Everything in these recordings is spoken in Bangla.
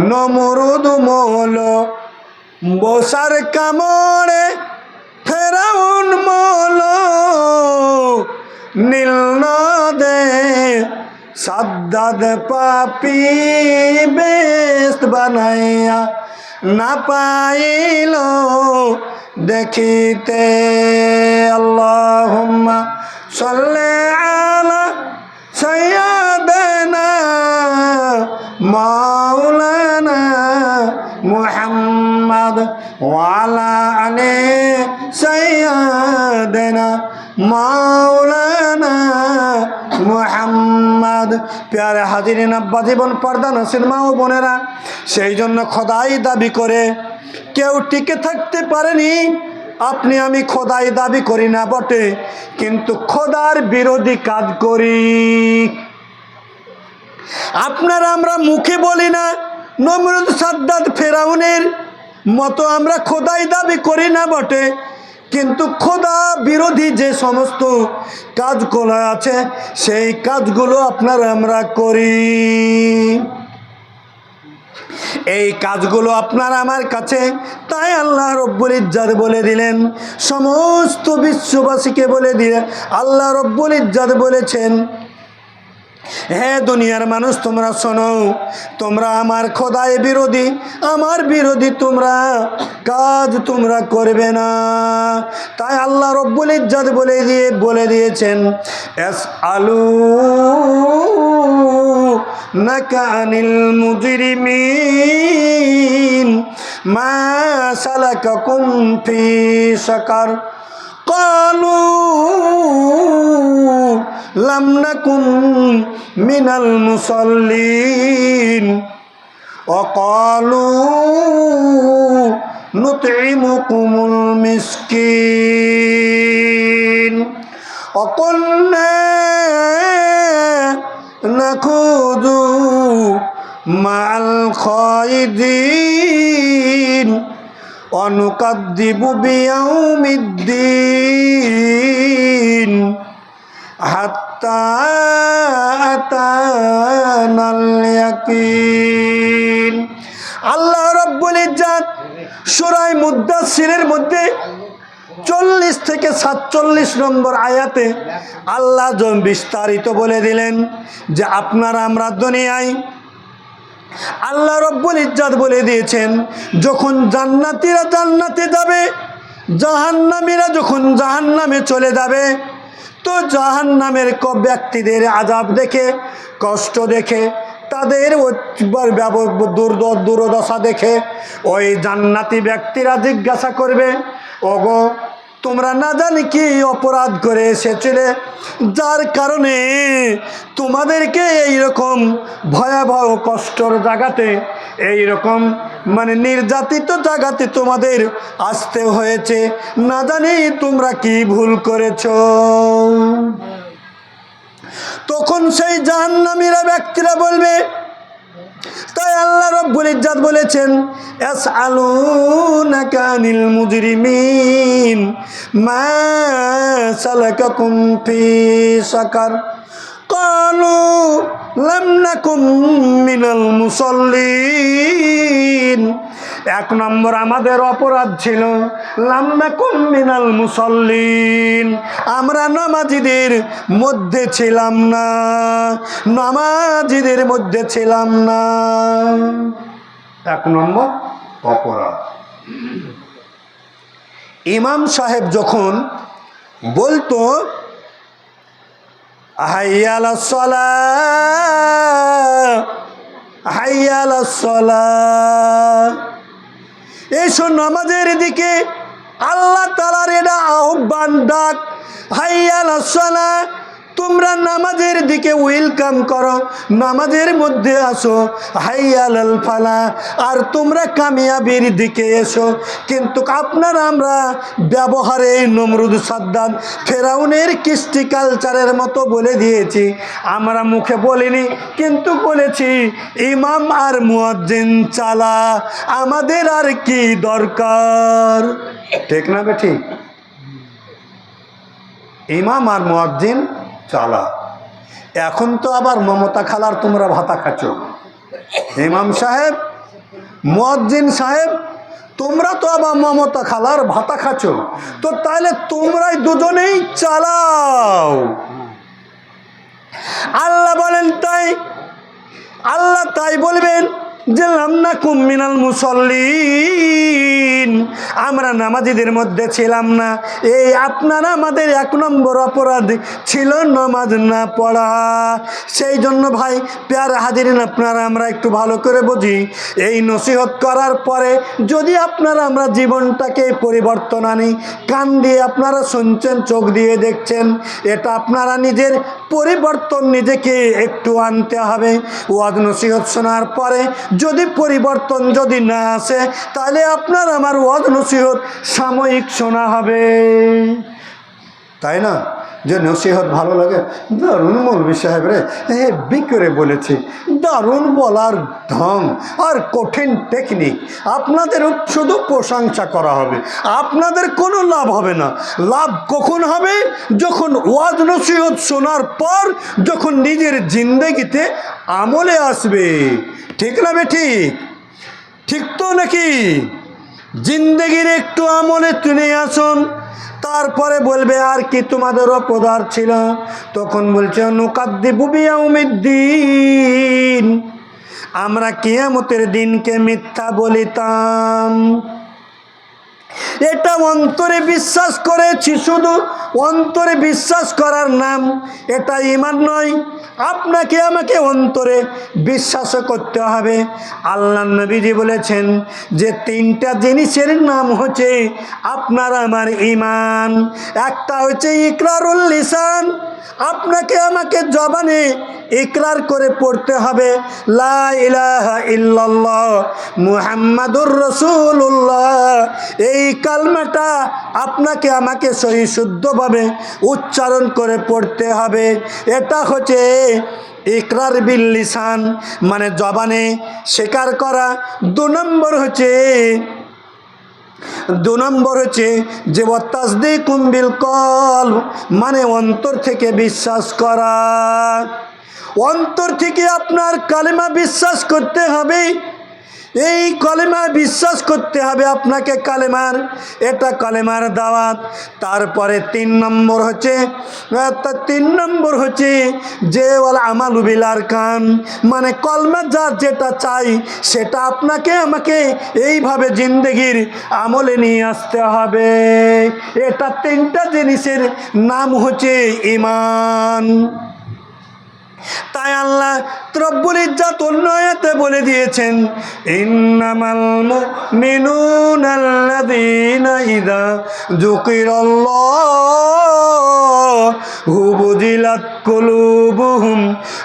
নমরুদ মৌল বসার কামড়ে ফেরাউন মৌল নীল নদে সাদ্দাদ পাপি বেস্ত বানাইয়া না পাইল দেখিতে। আল্লাহুম্মা সাল্লি আলা সাইয়্যিদিনা মাওলানা মুহাম্মদ ওয়া আলা আলি সাইয়্যিদিনা মাওলানা মুহাম্মদ। প্যারে হাজিরিন আব্বা জীবন পর্দা নসির মা ও বোনেরা, সেই জন্য খোদাই দাবি করে কেউ টিকে থাকতে পারেনি। আপনি আমি খোদাই দাবি করি না বটে, কিন্তু খোদার বিরোধী কাজ করি। আপনারা আমরা মুখে বলি না, নমরুদ সাদ্দাত ফেরাউনের মতো আমরা খোদাই দাবি করি না বটে, কিন্তু খোদা বিরোধী যে সমস্ত কাজগুলো আছে সেই কাজগুলো আপনারা আমরা করি। এই কাজগুলো আপনার আমার কাছে, তাই আল্লাহ রব্বুল ইজ্জত বলে দিলেন, সমস্ত বিশ্ববাসীকে বলে দিলেন। আল্লাহ রব্বুল ইজ্জত বলেছেন, হে দুনিয়ার মানুষ তোমরা শোনো, তোমরা আমার খোদায় বিরোধী, আমার বিরোধী তোমরা কাজ তোমরা করবে না। তাই আল্লাহ রব্বুল ইজ্জত বলে দিয়েছেন, ইয়াসআলু নাকা আনিল মুজরিমিন মা সালাকাকুম ফি সাকার ক্বালু লাম নাকুন মিনাল মুসাল্লিন ওয়া ক্বালু নুতঈমুকুমুল মিসকিন ওয়া কুন্না নাখুযু মা'আল খায়িদিন ওয়া নুকাযযিবু বিয়াউমিদ্দিন হাত্তা আতানাল ইয়াকিন। আল্লাহ রাব্বুল ইজ্জত সূরা মুদ্দাসসিরের মধ্যে 40 থেকে 47 নম্বর আয়াতে আল্লাহ বিস্তারিত বলে দিলেন যে আপনারা আমরা দুনিয়ায় আল্লাহ রব্বুল ইজ্জত বলে দিয়েছেন, যখন জান্নাতীরা জান্নাতে যাবে, জাহান্নামীরা যখন জাহান্নামে চলে যাবে, তো জাহান্নামের ব্যক্তিদের আযাব দেখে, কষ্ট দেখে, তাদের দুর্দশা দেখে ওই জান্নাতি ব্যক্তিরা জিজ্ঞাসা করবে, ওগো তোমরা না জানি কি অপরাধ করে এসেছিলে, যার কারণে তোমাদেরকে এইরকম ভয়াবহ কষ্টর জায়গাতে, এইরকম নির্যাতিত জায়গাতে তোমাদের আসতে হয়েছে, না জানি তোমরা কি ভুল করেছো। তখন সেই জাহান্নামীরা ব্যক্তিরা বলবে, তাই আল্লাহ রব্বুল ইজ্জত বলেছেন, ইয়াসআলুনাকা আনিল মুজরিমিন মা সালাকাকুম ফি সাকার ক্বালু লাম নাকুম মিনাল মুসাল্লিন। 1 নম্বর আমাদের অপরাধ ছিল লাম নাকুম মিনাল মুসাল্লিন, আমরা নামাজীদের মধ্যে ছিলাম না, নামাজীদের মধ্যে ছিলাম না। 1 নম্বর অপরাধ। ইমাম সাহেব যখন বলতো হাইয়া আলাস সালাহ, হাইয়া আলাস সালাহ, এসো নামাজের দিকে, আল্লাহ তাআলার এটা আহ্বান, ডাক, হাইয়া আলাস সালাহ, তোমরা নামাজের দিকে ওয়েলকাম করো, নামাজের মধ্যে আসো, হাইয়া আলাল ফালাহ, আর তোমরা কামিয়াবির দিকে এসো। কিন্তু আপনারা আমরা ব্যবহারে নমরুদ সাদ্দাত ফেরাউনের কৃষ্টি কালচারের মতো বলে দিয়েছি। আমরা মুখে বলিনি, কিন্তু বলেছি ইমাম আর মুয়াজ্জিন চালা, আমাদের আর কি দরকার, ঠিক না বেঠিক? ইমাম আর মুয়াজ্জিন চালা। এখন তো আবার মমতা খালার তোমরা ভাতা খাচ্ছ। ইমাম সাহেব মুয়াজ্জিন সাহেব, তোমরা তো আবার মমতা খালার ভাতা খাচ্ছ, তো তাহলে তোমরাই দুজনেই চালাও। আল্লাহ বলেন তাই, আল্লাহ তাই বলবেন যে লাম নাকুম মিনাল মুসাল্লিন, আমরা নামাজীদের মধ্যে ছিলাম না। এই আপনারা আমাদের 1 নম্বর অপরাধ ছিল নামাজ না পড়া। সেই জন্য ভাই প্যারা হাজিরিন, আপনারা আমরা একটু ভালো করে বুঝি, এই নসিহত করার পরে যদি আপনারা আমরা জীবনটাকে পরিবর্তন আনি, কান দিয়ে আপনারা শুনছেন, চোখ দিয়ে দেখছেন, এটা আপনারা নিজের পরিবর্তন নিজেকে একটু আনতে হবে। ওয়াজ নসিহত শোনার পরে যদি পরিবর্তন যদি না আসে, তাহলে আপনার আমার ওয়াজ নসিহত সাময়িক শোনা হবে, তাই না? যে নসিহত ভালো লাগে, দারুণ মৌলভী সাহেব রে, হেব্বি করে বলেছে, দারুণ বলার ঢং আর কঠিন টেকনিক, আপনাদের শুধু প্রশংসা করা হবে, আপনাদের কোনো লাভ হবে না। লাভ কখন হবে? যখন ওয়াজ নসিহত শোনার পর যখন নিজের জিন্দেগিতে আমলে আসবে। ঠিক না বেঠিক? ঠিক তো নাকি? জিন্দেগির একটু আমলে তুলে আসুন, তারপরে বলবে আর কি তোমাদের অপরাধ ছিল? তখন বলছে নুকাদ্দিবু বিয়াউমিদ্দিন, আমরা কিয়ামতের দিনকে মিথ্যা বলিতাম। এটা অন্তরে বিশ্বাস করেছি, শুধু অন্তরে বিশ্বাস করার নাম এটা ঈমান নয়, আপনাকে আমাকে অন্তরে বিশ্বাস করতে হবে। আল্লাহ নবীজি বলেছেন যে 3টা জিনিসের নাম হচ্ছে আপনার আমার ঈমান। একটা হচ্ছে ইকরারুল লিসান, আপনাকে আমাকে জবানে ইকরার করে পড়তে হবে লা ইলাহা ইল্লাল্লাহ মুহাম্মাদুর রাসূলুল্লাহ। এই কালমাটা আপনাকে আমাকে সহি শুদ্ধভাবে উচ্চারণ করে পড়তে হবে। এটা হচ্ছে ইকরার বিল লিসান, মানে জবানে স্বীকার করা। 2 নম্বর হচ্ছে যে তাসদীকুম বিল কলব, মানে অন্তর থেকে বিশ্বাস করা। অন্তর থেকে আপনার কালেমা বিশ্বাস করতে হবে, এই কলেমা বিশ্বাস করতে হবে আপনাকে কালেমার, এটা কালেমার দাওয়াত। তারপরে 3 নম্বর হচ্ছে যে ওয়াল আমালু বিল আরকান, মানে কলমা যার যেটা চাই সেটা আপনাকে আমাকে এইভাবে জিন্দেগির আমলে নিয়ে আসতে হবে। এটা 3টা জিনিসের নাম হচ্ছে ঈমান। তাই আল্লাহ রব্বুল ইজ্জত অন্য আয়াতে বলে দিয়েছেন ইন্নামাল মুমিনুনাল্লাযীনা ইযা যুকিরাল্লাহু ওয়াজিলাত কুলুবুহুম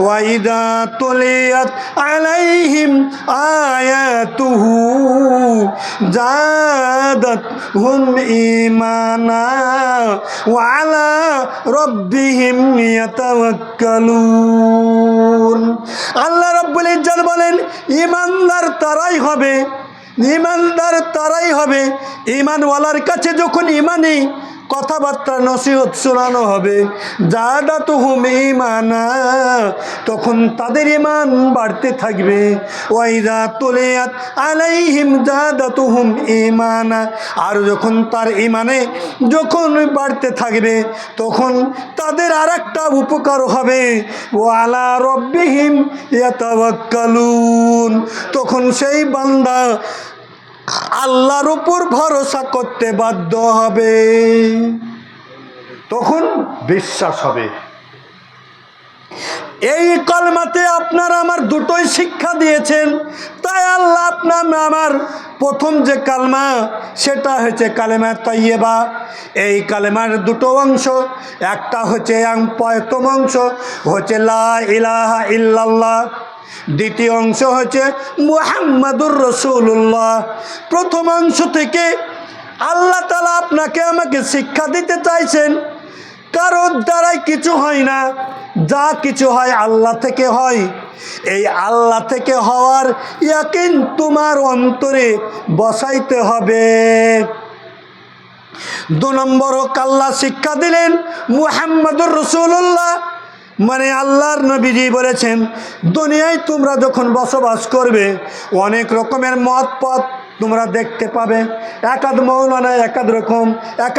ওয়া ইযা তুলিয়াত আলাইহিম আয়াতুহু যাদাতহুম ঈমানা ওয়া আলা রাব্বিহিম ইয়াতাওয়াক্কালুন। আল্লাহ রাব্বুল ইজ্জত বলেন ঈমানদার তারাই হবে। ঈমানওয়ালার কাছে যখন ঈমানি কথাবার্তা নসিহত শোনানো হবে, যাদাতুহুম ঈমানা, তখন তাদের ঈমান বাড়তে থাকবে। ওয়াইদা তুলিয়াত আলাইহিম যাদাতুহুম ঈমানা, আর যখন তার ঈমানে যখন বাড়তে থাকবে তখন তাদের আরেকটা উপকার হবে, ওয়ালা রাব্বিহিম ইয়াতাওয়াক্কালুন, তখন সেই বান্দা আল্লাহর উপর ভরসা করতে বাধ্য হবে, তখন বিশ্বাস হবে। এই কলমাতে আপনার আমার দুটোই শিক্ষা দিয়েছেন। তাই আল্লাহ আপনার আমার প্রথম যে কালমা সেটা হচ্ছে কালেমা তাইয়্যিবা। এই কালেমার 2টো অংশ, একটা হচ্ছে প্রথম অংশ হচ্ছে লা ইলাহা ইল্লাল্লাহ, দ্বিতীয় অংশ হচ্ছে মুহাম্মাদুর রাসূলুল্লাহ। প্রথম অংশ থেকে আল্লাহ তাআলা আপনাকে আমাকে শিক্ষা দিতে চাইছেন কারোর দ্বারাই কিছু হয় না, যা কিছু হয় আল্লাহ থেকে হয়। এই আল্লাহ থেকে হওয়ার ইয়াকিন তোমার অন্তরে বসাইতে হবে। 2 নম্বর আল্লাহ শিক্ষা দিলেন মুহাম্মাদুর রাসূলুল্লাহ, মানে আল্লাহর নবীজি বলেছেন, দুনিয়ায় তোমরা যখন বসবাস করবে অনেক রকমের মত পথ তোমরা দেখতে পাবে। একাদ মৌলানা একাদ রকম, একাদ